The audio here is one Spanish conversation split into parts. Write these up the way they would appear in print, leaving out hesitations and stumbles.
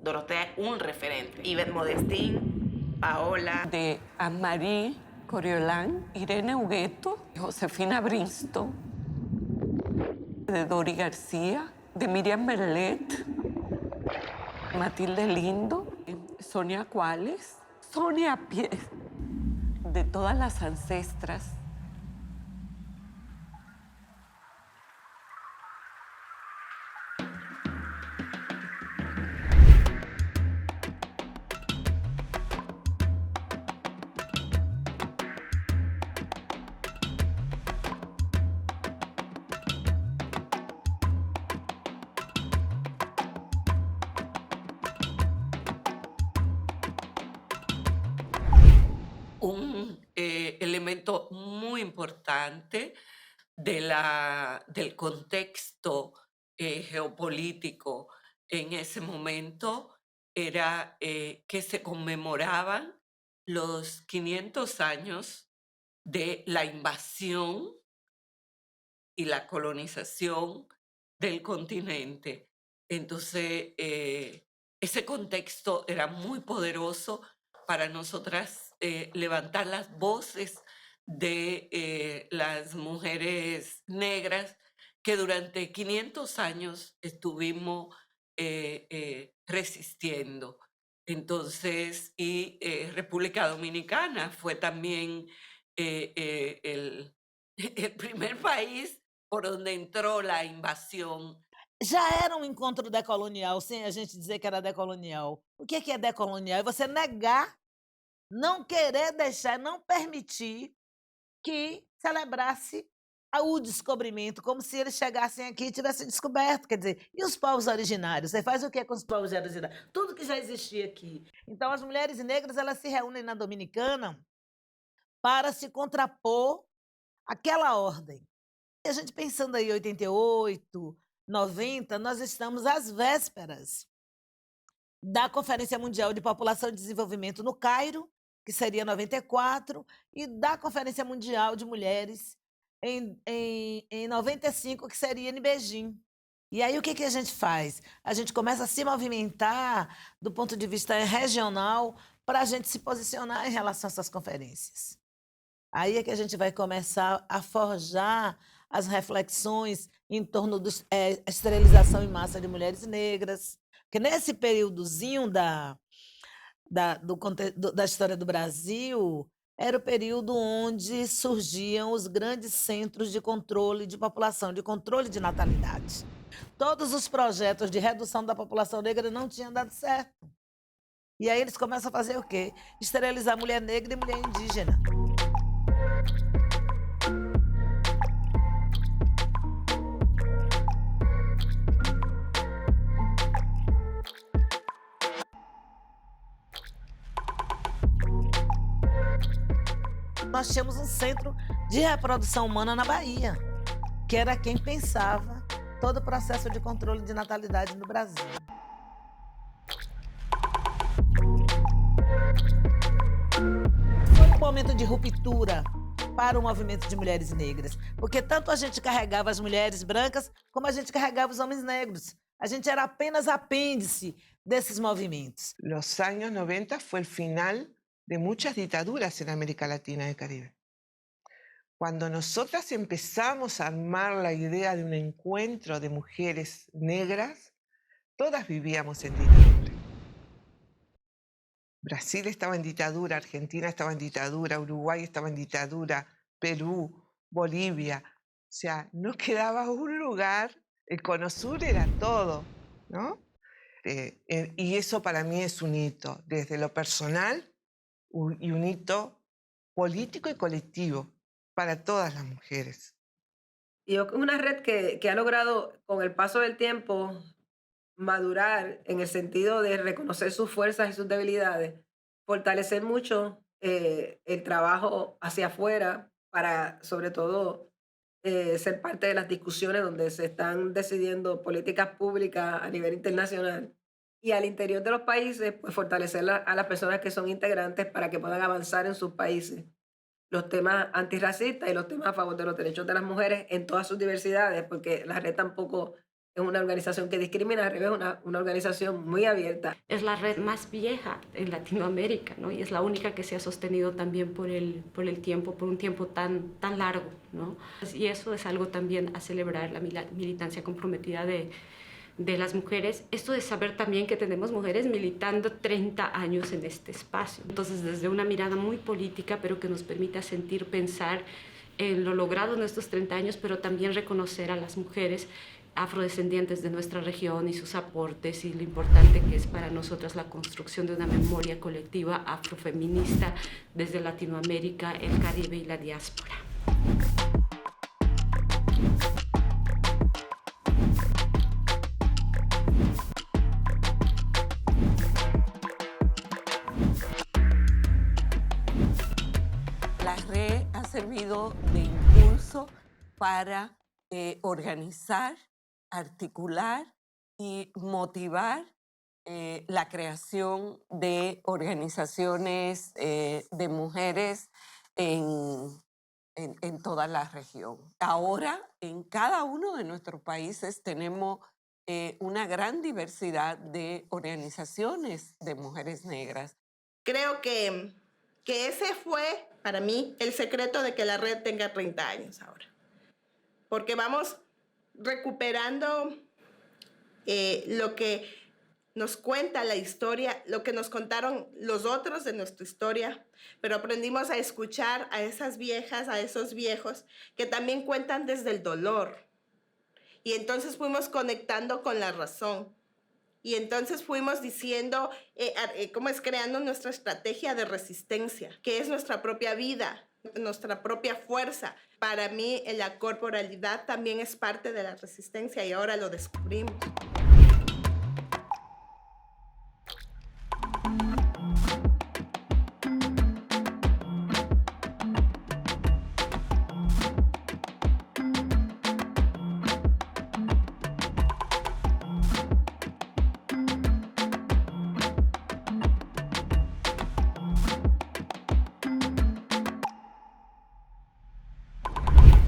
Dorotea es un referente. Yvette Modestín, Paola. De Anne-Marie Coriolán, Irene Hugueto, Josefina Brinston, de Dori García, de Miriam Merlet, Matilde Lindo, Sonia Cuales, Sonia Pie, de todas las ancestras. Un elemento muy importante del contexto geopolítico en ese momento era que se conmemoraban los 500 años de la invasión y la colonización del continente. Entonces, ese contexto era muy poderoso para nosotras levantar las voces de las mujeres negras que durante 500 años estuvimos resistiendo. Entonces, y República Dominicana fue también el primer país por onde entrou a invasão. Já era um encontro decolonial, sem a gente dizer que era decolonial. O que é decolonial? É você negar, não querer deixar, não permitir que celebrasse o descobrimento, como se eles chegassem aqui e tivessem descoberto. Quer dizer, e os povos originários? Você faz o que com os povos originários? Tudo que já existia aqui. Então, as mulheres negras, elas se reúnem na Dominicana para se contrapor àquela ordem. E a gente pensando aí 88, 90, nós estamos às vésperas da Conferência Mundial de População e Desenvolvimento no Cairo, que seria 94, e da Conferência Mundial de Mulheres em 95, que seria em Beijing. E aí o que a gente faz? A gente começa a se movimentar do ponto de vista regional para a gente se posicionar em relação a essas conferências. Aí é que a gente vai começar a forjar as reflexões em torno da esterilização em massa de mulheres negras, que nesse períodozinho da história do Brasil, era o período onde surgiam os grandes centros de controle de população, de controle de natalidade. Todos os projetos de redução da população negra não tinham dado certo. E aí eles começam a fazer o quê? Esterilizar mulher negra e mulher indígena. Nós tínhamos um centro de reprodução humana na Bahia, que era quem pensava todo o processo de controle de natalidade no Brasil. Foi um momento de ruptura para o movimento de mulheres negras, porque tanto a gente carregava as mulheres brancas, como a gente carregava os homens negros. A gente era apenas apêndice desses movimentos. Los años 90 fue el final de muchas dictaduras en América Latina y el Caribe. Cuando nosotras empezamos a armar la idea de un encuentro de mujeres negras, todas vivíamos en dictadura. Brasil estaba en dictadura, Argentina estaba en dictadura, Uruguay estaba en dictadura, Perú, Bolivia. O sea, no quedaba un lugar, el Cono Sur era todo, ¿no? Y eso para mí es un hito, desde lo personal y un hito político y colectivo para todas las mujeres. Y es una red que ha logrado con el paso del tiempo madurar en el sentido de reconocer sus fuerzas y sus debilidades, fortalecer mucho el trabajo hacia afuera para, sobre todo, ser parte de las discusiones donde se están decidiendo políticas públicas a nivel internacional. Y al interior de los países, pues fortalecer a las personas que son integrantes para que puedan avanzar en sus países los temas antirracistas y los temas a favor de los derechos de las mujeres en todas sus diversidades, porque la red tampoco es una organización que discrimina, al revés, una organización muy abierta. Es la red más vieja en Latinoamérica, ¿no? Y es la única que se ha sostenido también por el tiempo, por un tiempo tan largo, ¿no? Y eso es algo también a celebrar, la militancia comprometida de las mujeres. Esto de saber también que tenemos mujeres militando 30 años en este espacio. Entonces, desde una mirada muy política, pero que nos permita sentir, pensar en lo logrado en estos 30 años, pero también reconocer a las mujeres afrodescendientes de nuestra región y sus aportes y lo importante que es para nosotras la construcción de una memoria colectiva afrofeminista desde Latinoamérica, el Caribe y la diáspora. La red ha servido de impulso para organizar, articular y motivar la creación de organizaciones de mujeres en toda la región. Ahora, en cada uno de nuestros países tenemos una gran diversidad de organizaciones de mujeres negras. Creo que ese fue, para mí, el secreto de que la red tenga 30 años ahora. Porque vamos recuperando lo que nos cuenta la historia, lo que nos contaron los otros de nuestra historia, pero aprendimos a escuchar a esas viejas, a esos viejos, que también cuentan desde el dolor. Y entonces fuimos conectando con la razón. Y entonces fuimos diciendo, cómo es creando nuestra estrategia de resistencia, que es nuestra propia vida, nuestra propia fuerza. Para mí, la corporalidad también es parte de la resistencia y ahora lo descubrimos.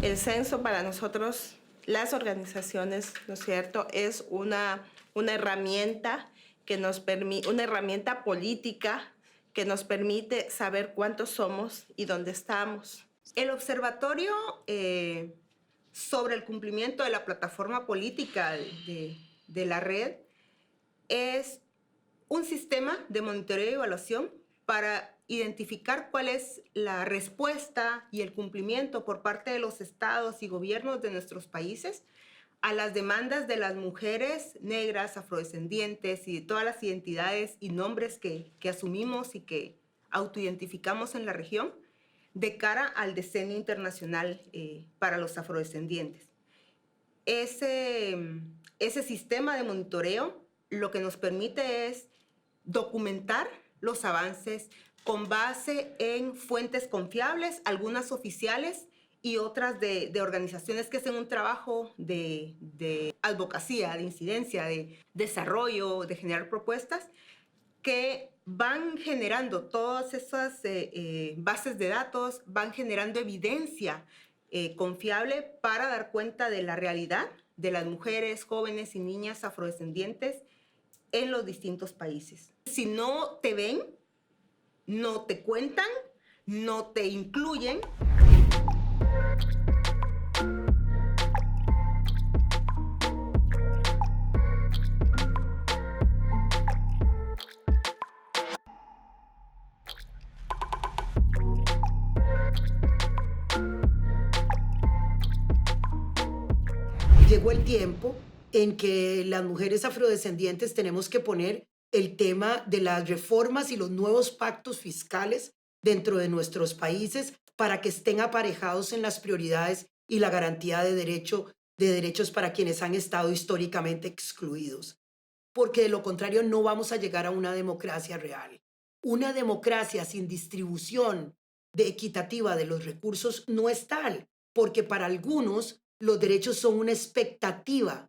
El censo para nosotros, las organizaciones, ¿no es cierto?, es una herramienta que nos permite, una herramienta política que nos permite saber cuántos somos y dónde estamos. El observatorio sobre el cumplimiento de la plataforma política de la red es un sistema de monitoreo y evaluación para identificar cuál es la respuesta y el cumplimiento por parte de los estados y gobiernos de nuestros países a las demandas de las mujeres negras, afrodescendientes y de todas las identidades y nombres que asumimos y que autoidentificamos en la región de cara al Decenio Internacional para los Afrodescendientes. Ese sistema de monitoreo lo que nos permite es documentar los avances con base en fuentes confiables, algunas oficiales y otras de organizaciones que hacen un trabajo de advocacia, de incidencia, de desarrollo, de generar propuestas que van generando todas esas bases de datos, van generando evidencia confiable para dar cuenta de la realidad de las mujeres, jóvenes y niñas afrodescendientes en los distintos países. Si no te ven, no te cuentan, no te incluyen. Llegó el tiempo en que las mujeres afrodescendientes tenemos que poner el tema de las reformas y los nuevos pactos fiscales dentro de nuestros países para que estén aparejados en las prioridades y la garantía de derechos para quienes han estado históricamente excluidos. Porque de lo contrario no vamos a llegar a una democracia real. Una democracia sin distribución equitativa de los recursos no es tal, porque para algunos los derechos son una expectativa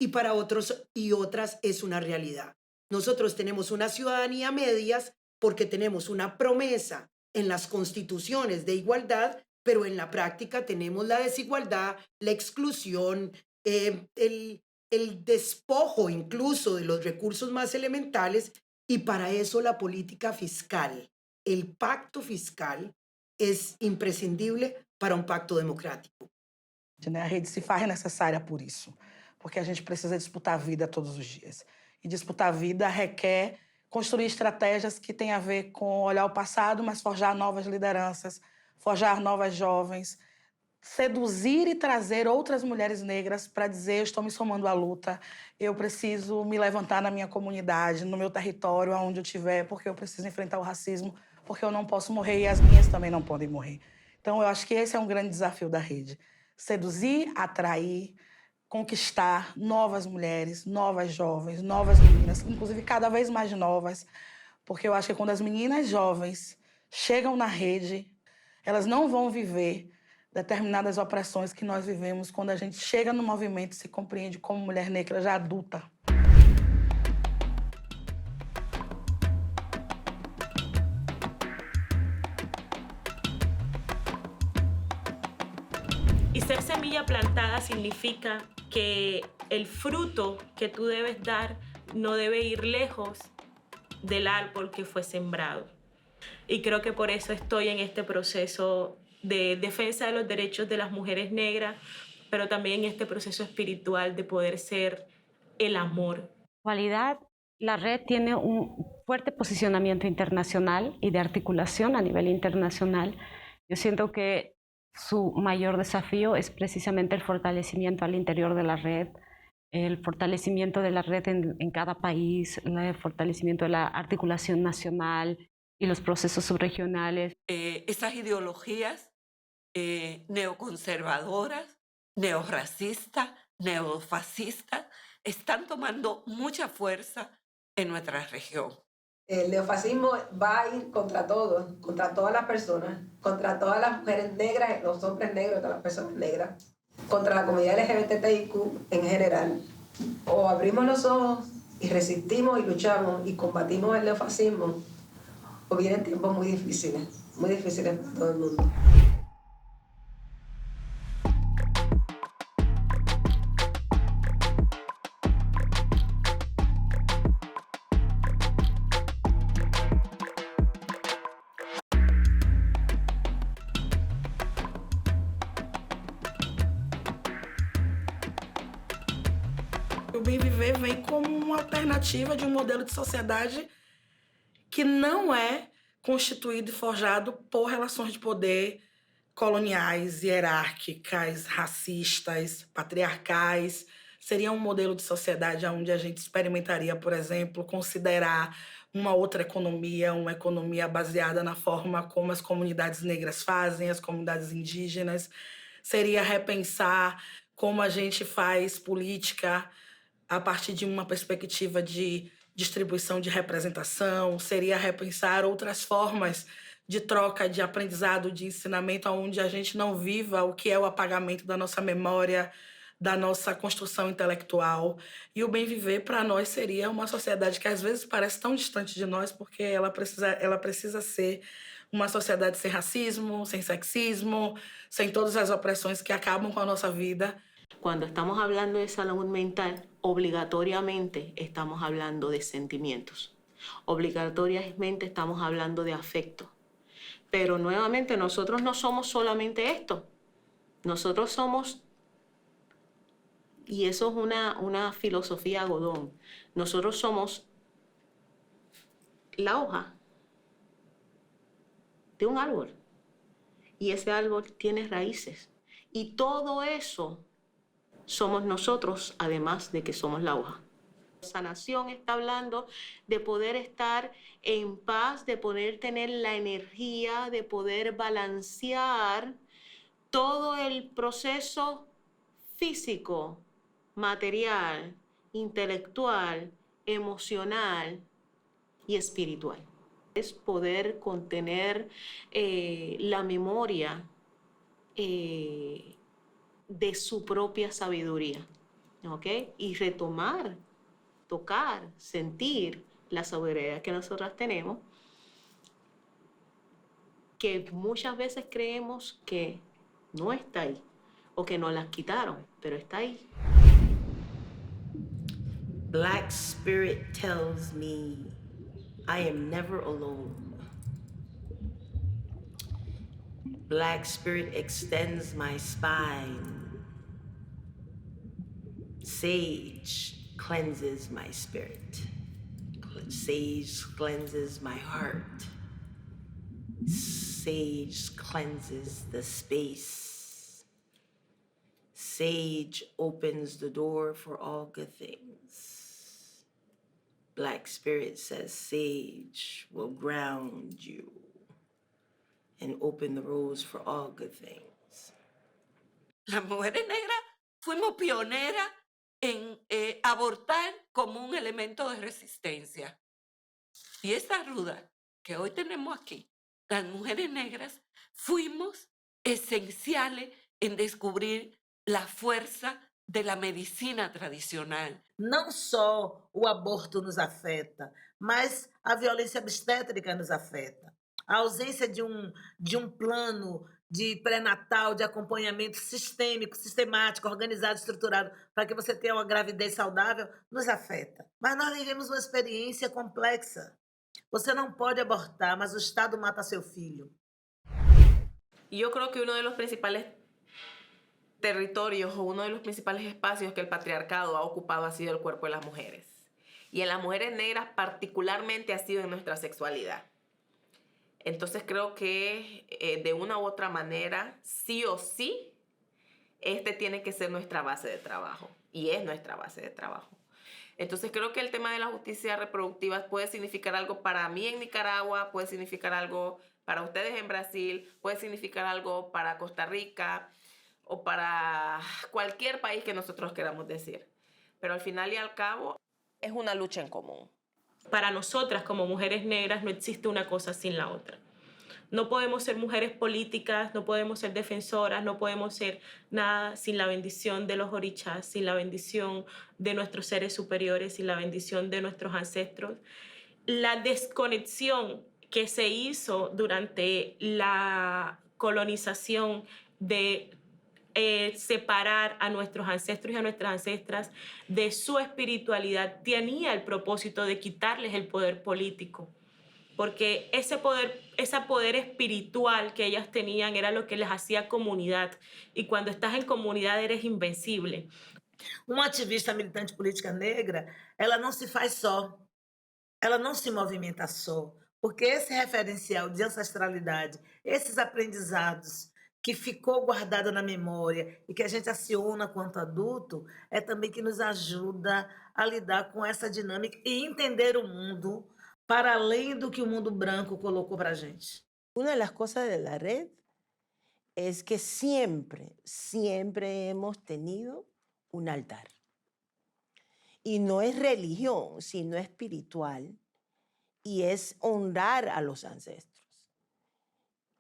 y para otros y otras es una realidad. Nosotros tenemos una ciudadanía a medias porque tenemos una promesa en las constituciones de igualdad, pero en la práctica tenemos la desigualdad, la exclusión, el despojo incluso de los recursos más elementales, y para eso la política fiscal, el pacto fiscal es imprescindible para um pacto democrático. A rede se faz necessária por isso, porque a gente precisa disputar a vida todos os dias. E disputar a vida requer construir estratégias que têm a ver com olhar o passado, mas forjar novas lideranças, forjar novas jovens, seduzir e trazer outras mulheres negras para dizer: eu estou me somando à luta, eu preciso me levantar na minha comunidade, no meu território, aonde eu estiver, porque eu preciso enfrentar o racismo, porque eu não posso morrer e as minhas também não podem morrer. Então, eu acho que esse é um grande desafio da rede. Seduzir, atrair, conquistar novas mulheres, novas jovens, novas meninas, inclusive cada vez mais novas, porque eu acho que quando as meninas jovens chegam na rede, elas não vão viver determinadas opressões que nós vivemos quando a gente chega no movimento e se compreende como mulher negra já adulta. Y ser semilla plantada significa que el fruto que tú debes dar no debe ir lejos del árbol que fue sembrado. Y creo que por eso estoy en este proceso de defensa de los derechos de las mujeres negras, pero también en este proceso espiritual de poder ser el amor. En realidad, la red tiene un fuerte posicionamiento internacional y de articulación a nivel internacional. Yo siento que su mayor desafío es precisamente el fortalecimiento al interior de la red, el fortalecimiento de la red en cada país, el fortalecimiento de la articulación nacional y los procesos subregionales. Esas ideologías neoconservadoras, neorracistas, neofascistas, están tomando mucha fuerza en nuestra región. El neofascismo va a ir contra todos, contra todas las personas, contra todas las mujeres negras, los hombres negros, todas las personas negras, contra la comunidad LGBTIQ en general. O abrimos los ojos y resistimos y luchamos y combatimos el neofascismo, o vienen tiempos muy difíciles para todo el mundo. O Bem Viver vem como uma alternativa de um modelo de sociedade que não é constituído e forjado por relações de poder coloniais, hierárquicas, racistas, patriarcais. Seria um modelo de sociedade onde a gente experimentaria, por exemplo, considerar uma outra economia, uma economia baseada na forma como as comunidades negras fazem, as comunidades indígenas. Seria repensar como a gente faz política a partir de uma perspectiva de distribuição de representação, seria repensar outras formas de troca, de aprendizado, de ensinamento, onde a gente não viva o que é o apagamento da nossa memória, da nossa construção intelectual. E o bem viver, para nós, seria uma sociedade que às vezes parece tão distante de nós, porque ela precisa ser uma sociedade sem racismo, sem sexismo, sem todas as opressões que acabam com a nossa vida. Cuando estamos hablando de salud mental, obligatoriamente estamos hablando de sentimientos. Obligatoriamente estamos hablando de afecto. Pero nuevamente, nosotros no somos solamente esto. Nosotros somos, y eso es una filosofía Godón, nosotros somos la hoja de un árbol. Y ese árbol tiene raíces. Y todo eso somos nosotros, además de que somos la hoja. Sanación está hablando de poder estar en paz, de poder tener la energía, de poder balancear todo el proceso físico, material, intelectual, emocional y espiritual. Es poder contener la memoria de su propia sabiduría, ¿ok? Y retomar, tocar, sentir la sabiduría que nosotras tenemos, que muchas veces creemos que no está ahí, o que nos las quitaron, pero está ahí. Black spirit tells me I am never alone. Black spirit extends my spine. Sage cleanses my spirit. Sage cleanses my heart. Sage cleanses the space. Sage opens the door for all good things. Black spirit says sage will ground you and open the roads for all good things. Las mujeres negras fuimos pioneras en abortar como un elemento de resistencia. Y esta ruda que hoy tenemos aquí, las mujeres negras, fuimos esenciales en descubrir la fuerza de la medicina tradicional. Não só o aborto nos afeta, mas a violência obstétrica nos afeta. A ausência de um plano de pré-natal, de acompanhamento sistêmico, sistemático, organizado, estruturado, para que você tenha uma gravidez saudável, nos afeta. Mas nós vivemos uma experiência complexa. Você não pode abortar, mas o Estado mata seu filho. Yo creo que uno de los principales territorios o uno de los principales espacios que el patriarcado ha ocupado ha sido el cuerpo de las mujeres. Y en las mujeres negras particularmente ha sido en nuestra sexualidad. Entonces creo que de una u otra manera, sí o sí, este tiene que ser nuestra base de trabajo. Y es nuestra base de trabajo. Entonces creo que el tema de la justicia reproductiva puede significar algo para mí en Nicaragua, puede significar algo para ustedes en Brasil, puede significar algo para Costa Rica o para cualquier país que nosotros queramos decir. Pero al final y al cabo es una lucha en común. Para nosotras como mujeres negras no existe una cosa sin la otra. No podemos ser mujeres políticas, no podemos ser defensoras, no podemos ser nada sin la bendición de los orichas, sin la bendición de nuestros seres superiores, sin la bendición de nuestros ancestros. La desconexión que se hizo durante la colonización de separar a nuestros ancestros y a nuestras ancestras de su espiritualidad tenía el propósito de quitarles el poder político, porque ese poder espiritual que ellas tenían era lo que les hacía comunidad, y cuando estás en comunidad eres invencible. Uma ativista militante política negra, ela não se faz só, ela não se movimenta só, porque esse referencial de ancestralidade, esses aprendizados que ficou guardado na memória e que a gente aciona quanto adulto, é também que nos ajuda a lidar com essa dinâmica e entender o mundo para além do que o mundo branco colocou para a gente. Una de las cosas de la red es que siempre hemos tenido un altar. Y no es religión, sino espiritual, y es honrar a los ancestros.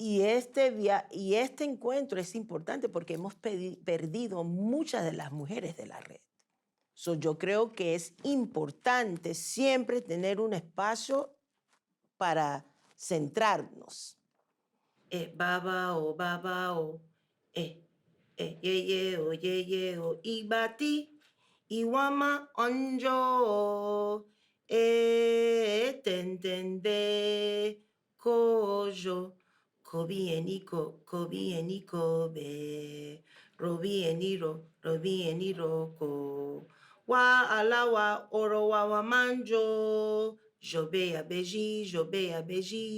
Y este encuentro es importante porque hemos perdido muchas de las mujeres de la red. Yo creo que es importante siempre tener un espacio para centrarnos. Baba o, ye o, ibati, iwama onjo, tentende, kojo, kobi eniko be, robi eniro ko, wa alawa oro wa manjo, jobe abeji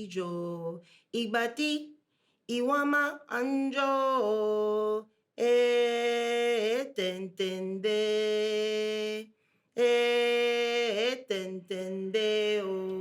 jo, ibati, iwama anjo, tentende o.